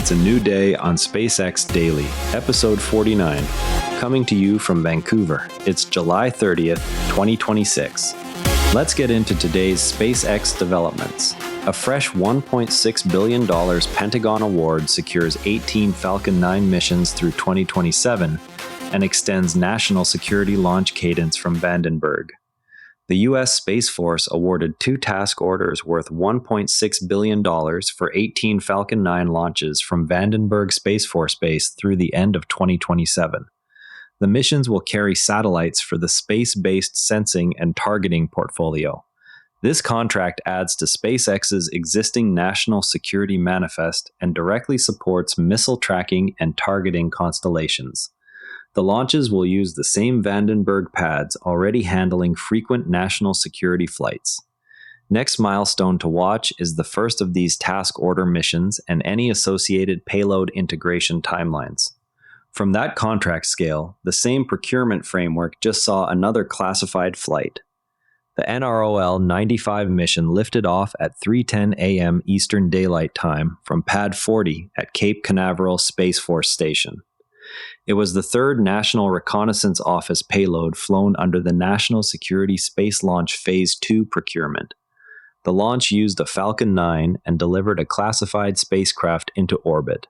It's a new day on SpaceX Daily, episode 49, coming to you from Vancouver. It's July 30th, 2026. Let's get into today's SpaceX developments. A fresh $1.6 billion Pentagon award secures 18 Falcon 9 missions through 2027 and extends national security launch cadence from Vandenberg. The U.S. Space Force awarded 2 task orders worth $1.6 billion for 18 Falcon 9 launches from Vandenberg Space Force Base through the end of 2027. The missions will carry satellites for the space-based sensing and targeting portfolio. This contract adds to SpaceX's existing national security manifest and directly supports missile tracking and targeting constellations. The launches will use the same Vandenberg pads already handling frequent national security flights. Next milestone to watch is the first of these task order missions and any associated payload integration timelines. From that contract scale, the same procurement framework just saw another classified flight. The NROL 95 mission lifted off at 3:10 a.m. Eastern Daylight Time from Pad 40 at Cape Canaveral Space Force Station. It was the third National Reconnaissance Office payload flown under the National Security Space Launch Phase 2 procurement. The launch used a Falcon 9 and delivered a classified spacecraft into orbit.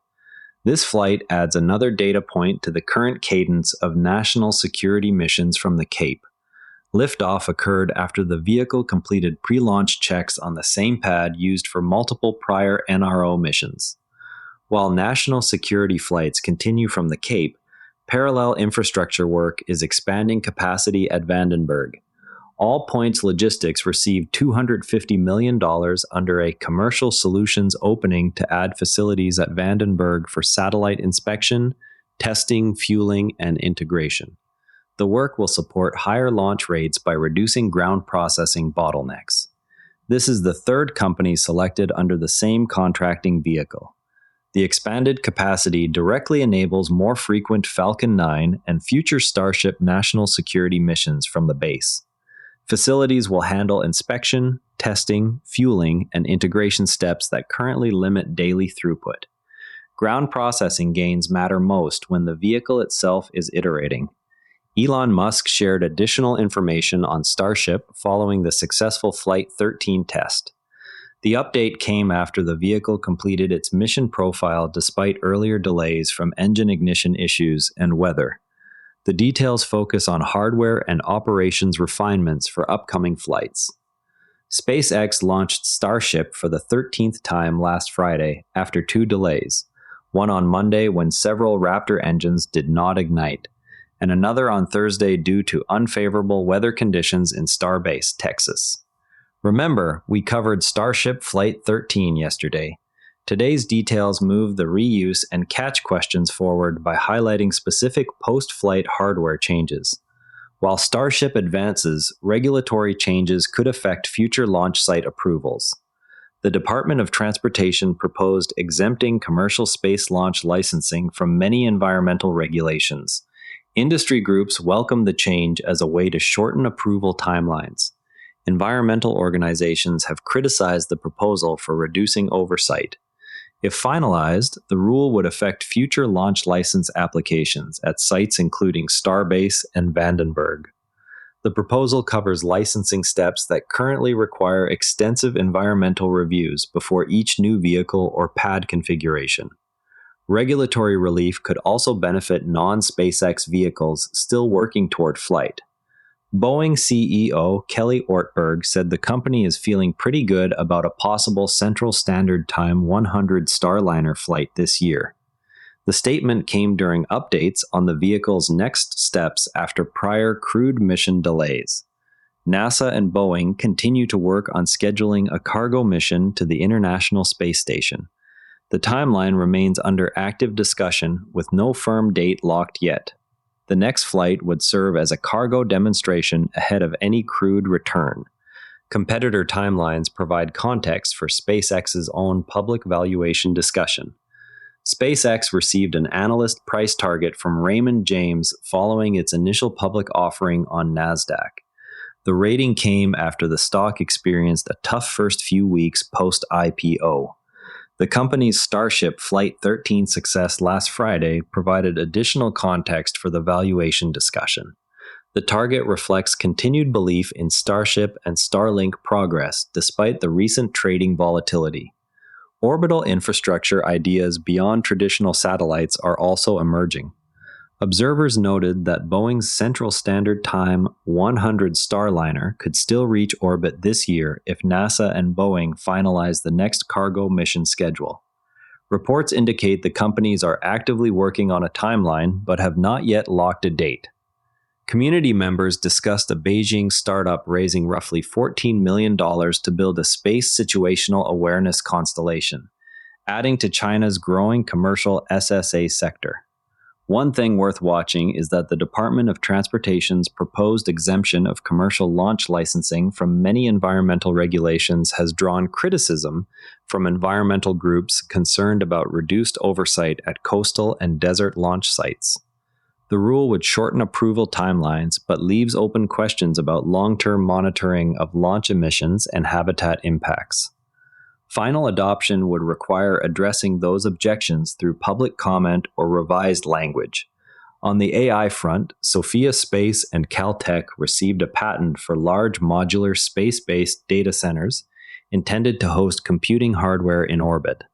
This flight adds another data point to the current cadence of national security missions from the Cape. Liftoff occurred after the vehicle completed pre-launch checks on the same pad used for multiple prior NRO missions. While national security flights continue from the Cape, parallel infrastructure work is expanding capacity at Vandenberg. All Points Logistics received $250 million under a commercial solutions opening to add facilities at Vandenberg for satellite inspection, testing, fueling, and integration. The work will support higher launch rates by reducing ground processing bottlenecks. This is the third company selected under the same contracting vehicle. The expanded capacity directly enables more frequent Falcon 9 and future Starship national security missions from the base. Facilities will handle inspection, testing, fueling, and integration steps that currently limit daily throughput. Ground processing gains matter most when the vehicle itself is iterating. Elon Musk shared additional information on Starship following the successful Flight 13 test. The update came after the vehicle completed its mission profile despite earlier delays from engine ignition issues and weather. The details focus on hardware and operations refinements for upcoming flights. SpaceX launched Starship for the 13th time last Friday after 2 delays, one on Monday when several Raptor engines did not ignite, and another on Thursday due to unfavorable weather conditions in Starbase, Texas. Remember, we covered Starship Flight 13 yesterday. Today's details move the reuse and catch questions forward by highlighting specific post-flight hardware changes. While Starship advances, regulatory changes could affect future launch site approvals. The Department of Transportation proposed exempting commercial space launch licensing from many environmental regulations. Industry groups welcome the change as a way to shorten approval timelines. Environmental organizations have criticized the proposal for reducing oversight. If finalized, the rule would affect future launch license applications at sites including Starbase and Vandenberg. The proposal covers licensing steps that currently require extensive environmental reviews before each new vehicle or pad configuration. Regulatory relief could also benefit non-SpaceX vehicles still working toward flight. Boeing CEO Kelly Ortberg said the company is feeling pretty good about a possible Central Standard Time 100 Starliner flight this year. The statement came during updates on the vehicle's next steps after prior crewed mission delays. NASA and Boeing continue to work on scheduling a cargo mission to the International Space Station. The timeline remains under active discussion with no firm date locked yet. The next flight would serve as a cargo demonstration ahead of any crewed return. Competitor timelines provide context for SpaceX's own public valuation discussion. SpaceX received an analyst price target from Raymond James following its initial public offering on NASDAQ. The rating came after the stock experienced a tough first few weeks post-IPO. The company's Starship Flight 13 success last Friday provided additional context for the valuation discussion. The target reflects continued belief in Starship and Starlink progress despite the recent trading volatility. Orbital infrastructure ideas beyond traditional satellites are also emerging. Observers noted that Boeing's Central Standard Time 100 Starliner could still reach orbit this year if NASA and Boeing finalize the next cargo mission schedule. Reports indicate the companies are actively working on a timeline but have not yet locked a date. Community members discussed a Beijing startup raising roughly $14 million to build a space situational awareness constellation, adding to China's growing commercial SSA sector. One thing worth watching is that the Department of Transportation's proposed exemption of commercial launch licensing from many environmental regulations has drawn criticism from environmental groups concerned about reduced oversight at coastal and desert launch sites. The rule would shorten approval timelines but leaves open questions about long-term monitoring of launch emissions and habitat impacts. Final adoption would require addressing those objections through public comment or revised language. On the AI front, Sophia Space and Caltech received a patent for large modular space-based data centers intended to host computing hardware in orbit.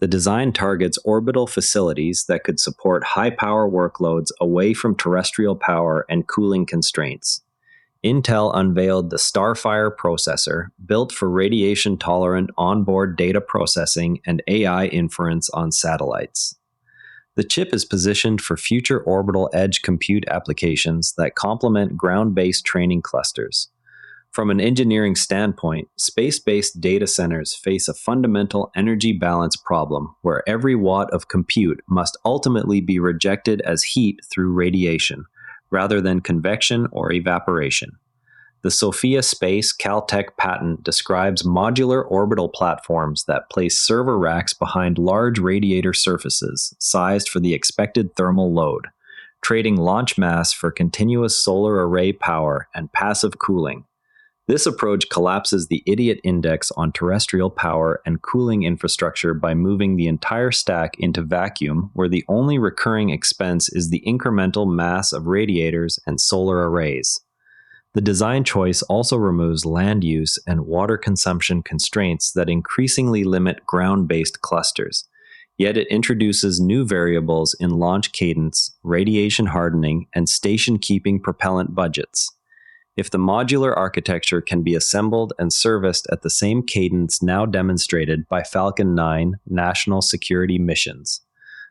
The design targets orbital facilities that could support high-power workloads away from terrestrial power and cooling constraints. Intel unveiled the Starfire processor, built for radiation-tolerant onboard data processing and AI inference on satellites. The chip is positioned for future orbital edge compute applications that complement ground-based training clusters. From an engineering standpoint, space-based data centers face a fundamental energy balance problem where every watt of compute must ultimately be rejected as heat through radiation, rather than convection or evaporation. The Sophia Space Caltech patent describes modular orbital platforms that place server racks behind large radiator surfaces sized for the expected thermal load, trading launch mass for continuous solar array power and passive cooling. This approach collapses the idiot index on terrestrial power and cooling infrastructure by moving the entire stack into vacuum, where the only recurring expense is the incremental mass of radiators and solar arrays. The design choice also removes land use and water consumption constraints that increasingly limit ground-based clusters, yet it introduces new variables in launch cadence, radiation hardening, and station-keeping propellant budgets. If the modular architecture can be assembled and serviced at the same cadence now demonstrated by Falcon 9 national security missions,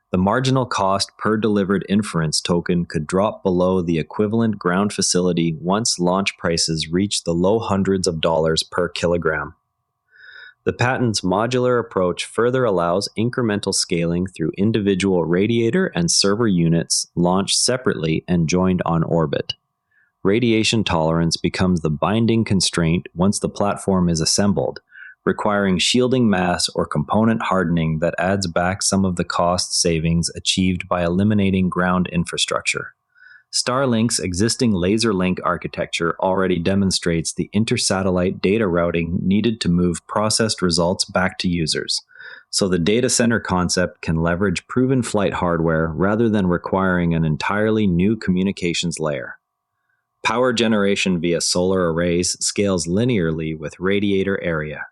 the marginal cost per delivered inference token could drop below the equivalent ground facility once launch prices reach the low hundreds of dollars per kilogram. The patent's modular approach further allows incremental scaling through individual radiator and server units launched separately and joined on orbit. Radiation tolerance becomes the binding constraint once the platform is assembled, requiring shielding mass or component hardening that adds back some of the cost savings achieved by eliminating ground infrastructure. Starlink's existing laser link architecture already demonstrates the intersatellite data routing needed to move processed results back to users, so the data center concept can leverage proven flight hardware rather than requiring an entirely new communications layer. Power generation via solar arrays scales linearly with radiator area,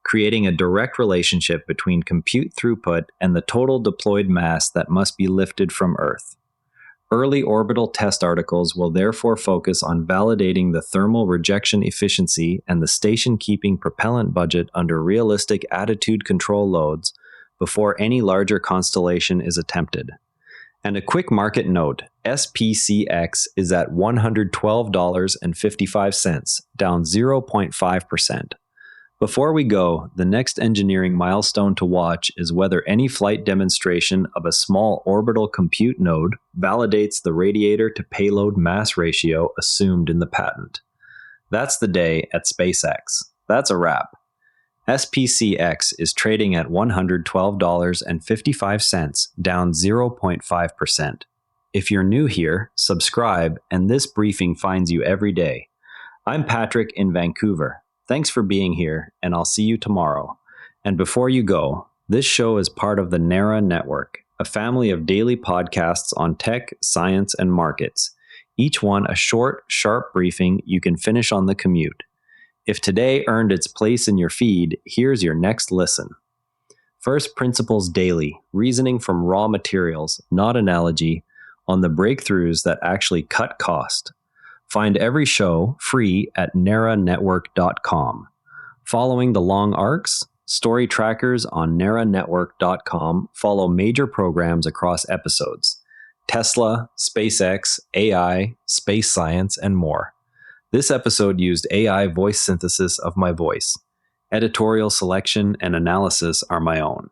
creating a direct relationship between compute throughput and the total deployed mass that must be lifted from Earth. Early orbital test articles will therefore focus on validating the thermal rejection efficiency and the station-keeping propellant budget under realistic attitude control loads before any larger constellation is attempted. And a quick market note, SPCX is at $112.55, down 0.5%. Before we go, the next engineering milestone to watch is whether any flight demonstration of a small orbital compute node validates the radiator to payload mass ratio assumed in the patent. That's the day at SpaceX. That's a wrap. SPCX is trading at $112.55, down 0.5%. If you're new here, subscribe, and this briefing finds you every day. I'm Patrick in Vancouver. Thanks for being here, and I'll see you tomorrow. And before you go, This show is part of the NARA Network, a family of daily podcasts on tech, science, and markets. Each one a short, sharp briefing you can finish on the commute. If today earned its place in your feed, here's your next listen. First Principles Daily, reasoning from raw materials, not analogy, on the breakthroughs that actually cut cost. Find every show free at naranetwork.com. Following the long arcs, story trackers on naranetwork.com follow major programs across episodes. Tesla, SpaceX, AI, space science, and more. This episode used AI voice synthesis of my voice. Editorial selection and analysis are my own.